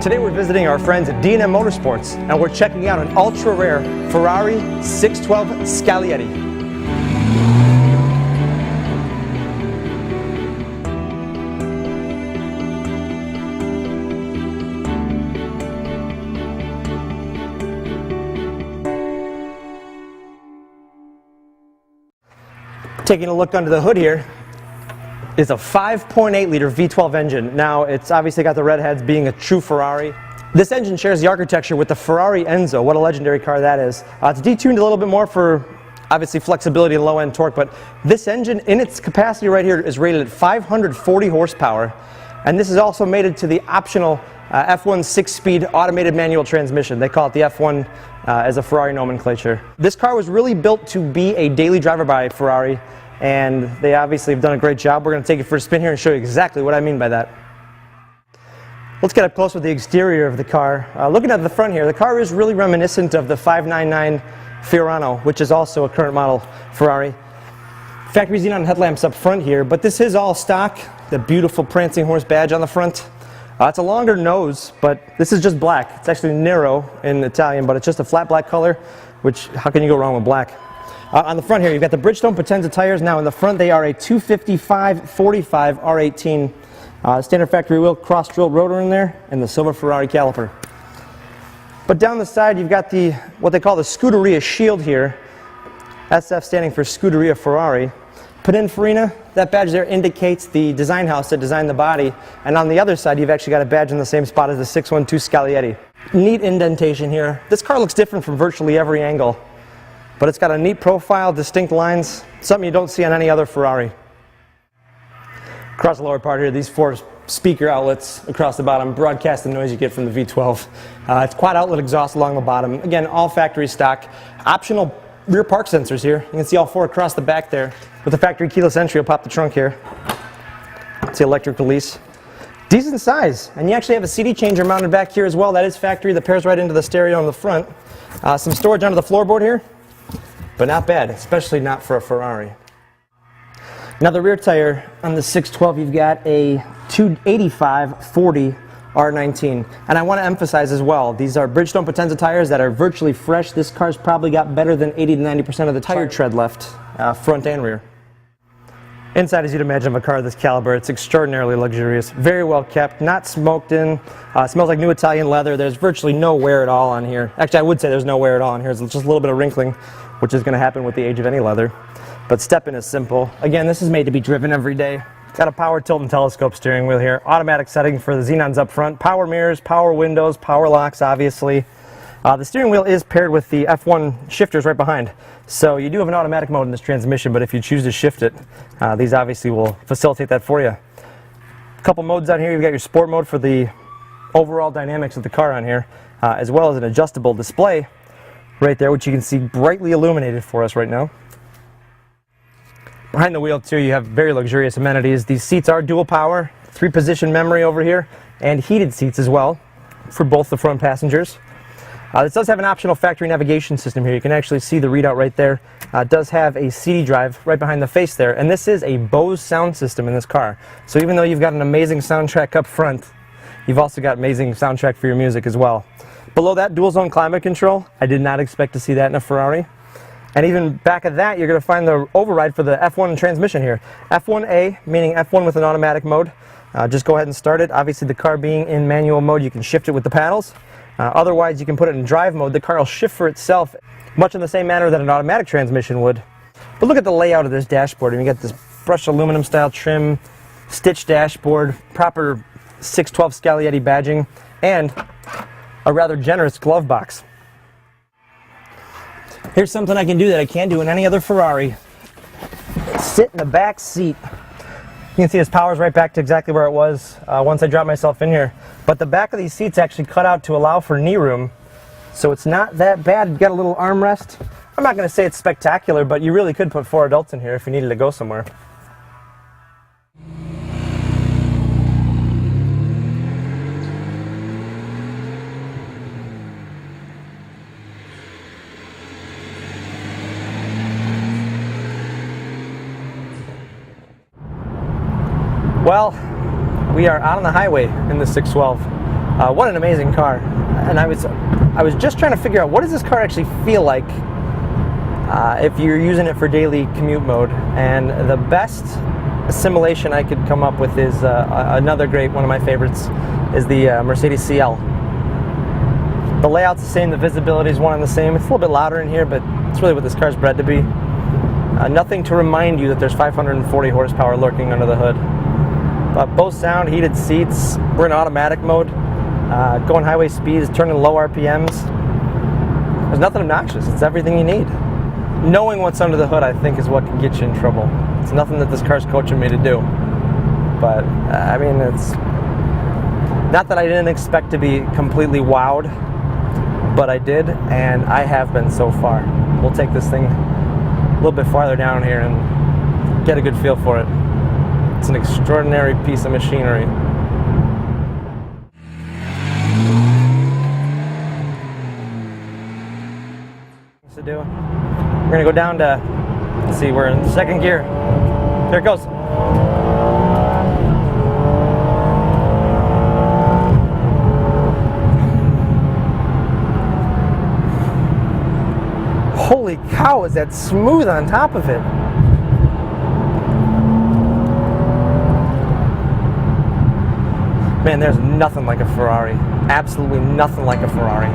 Today we're visiting our friends at D&M Motorsports and we're checking out an ultra-rare Ferrari 612 Scaglietti. Taking a look under the hood here is a 5.8 liter V12 engine. Now it's obviously got the red heads being a true Ferrari. This engine shares the architecture with the Ferrari Enzo. What a legendary car that is. It's detuned a little bit more for obviously flexibility and low end torque, but this engine in its capacity right here is rated at 540 horsepower, and this is also mated to the optional F1 6-speed automated manual transmission. They call it the F1 as a Ferrari nomenclature. This car was really built to be a daily driver by Ferrari, and they obviously have done a great job. We're going to take it for a spin here and show you exactly what I mean by that. Let's get up close with the exterior of the car. Looking at the front here, the car is really reminiscent of the 599 Fiorano, which is also a current model Ferrari. Factory xenon headlamps up front here, but this is all stock. The beautiful prancing horse badge on the front. It's a longer nose, but this is just black. It's actually Nero in Italian, but it's just a flat black color, which, how can you go wrong with black? On the front here, you've got the Bridgestone Potenza tires. Now in the front, they are a 255/45 R18. Standard factory wheel, cross-drilled rotor in there, and the silver Ferrari caliper. But down the side, you've got the what they call the Scuderia shield here. SF standing for Scuderia Ferrari. Pininfarina, that badge there indicates the design house that designed the body, and on the other side you've actually got a badge in the same spot as the 612 Scaglietti. Neat indentation here. This car looks different from virtually every angle, but it's got a neat profile, distinct lines, something you don't see on any other Ferrari. Across the lower part here, these 4 speaker outlets across the bottom broadcast the noise you get from the V12. It's quad outlet exhaust along the bottom. Again, all factory stock. Optional rear park sensors here. You can see all 4 across the back there. With the factory keyless entry, you'll pop the trunk here. It's the electric release. Decent size, and you actually have a CD changer mounted back here as well. That is factory, that pairs right into the stereo on the front. Some storage under the floorboard here, but not bad, especially not for a Ferrari. Now the rear tire on the 612, you've got a 285/40 R19. And I want to emphasize as well, these are Bridgestone Potenza tires that are virtually fresh. This car's probably got better than 80 to 90% of the tire tread left, front and rear. Inside, as you'd imagine, of a car of this caliber, it's extraordinarily luxurious, very well kept, not smoked in, smells like new Italian leather. There's virtually no wear at all on here. Actually, I would say there's no wear at all on here. There's just a little bit of wrinkling, which is going to happen with the age of any leather. But step-in is simple. Again, this is made to be driven every day. Got a power tilt and telescope steering wheel here. Automatic setting for the xenons up front. Power mirrors, power windows, power locks, obviously. The steering wheel is paired with the F1 shifters right behind. So you do have an automatic mode in this transmission, but if you choose to shift it, these obviously will facilitate that for you. A couple modes on here. You've got your sport mode for the overall dynamics of the car on here, as well as an adjustable display right there, which you can see brightly illuminated for us right now. Behind the wheel too, you have very luxurious amenities. These seats are dual power, 3-position memory over here, and heated seats as well for both the front passengers. This does have an optional factory navigation system here. You can actually see the readout right there. It does have a CD drive right behind the face there, and this is a Bose sound system in this car. So even though you've got an amazing soundtrack up front, you've also got amazing soundtrack for your music as well. Below that, dual zone climate control. I did not expect to see that in a Ferrari. And even back of that, you're going to find the override for the F1 transmission here. F1A, meaning F1 with an automatic mode. Just go ahead and start it. Obviously, the car being in manual mode, you can shift it with the paddles. Otherwise, you can put it in drive mode. The car will shift for itself, much in the same manner that an automatic transmission would. But look at the layout of this dashboard. You get this brushed aluminum style trim, stitched dashboard, proper 612 Scaglietti badging, and a rather generous glove box. Here's something I can do that I can't do in any other Ferrari. Sit in the back seat. You can see this power's right back to exactly where it was once I dropped myself in here. But the back of these seats actually cut out to allow for knee room, so it's not that bad. You've got a little armrest. I'm not going to say it's spectacular, but you really could put 4 adults in here if you needed to go somewhere. Well, we are out on the highway in the 612. What an amazing car. And I was just trying to figure out, what does this car actually feel like if you're using it for daily commute mode? And the best assimilation I could come up with is another great, one of my favorites, is the Mercedes CL. The layout's the same, the visibility is one and the same. It's a little bit louder in here, but it's really what this car's bred to be. Nothing to remind you that there's 540 horsepower lurking under the hood. But both sound, heated seats. We're in automatic mode. Going highway speeds, turning low RPMs. There's nothing obnoxious. It's everything you need. Knowing what's under the hood, I think, is what can get you in trouble. It's nothing that this car's coaching me to do. But, I mean, it's not that I didn't expect to be completely wowed, but I did, and I have been so far. We'll take this thing a little bit farther down here and get a good feel for it. It's an extraordinary piece of machinery. To do. We're gonna go down to, let's see, we're in second gear. There it goes. Holy cow, is that smooth on top of it? Man, there's nothing like a Ferrari. Absolutely nothing like a Ferrari.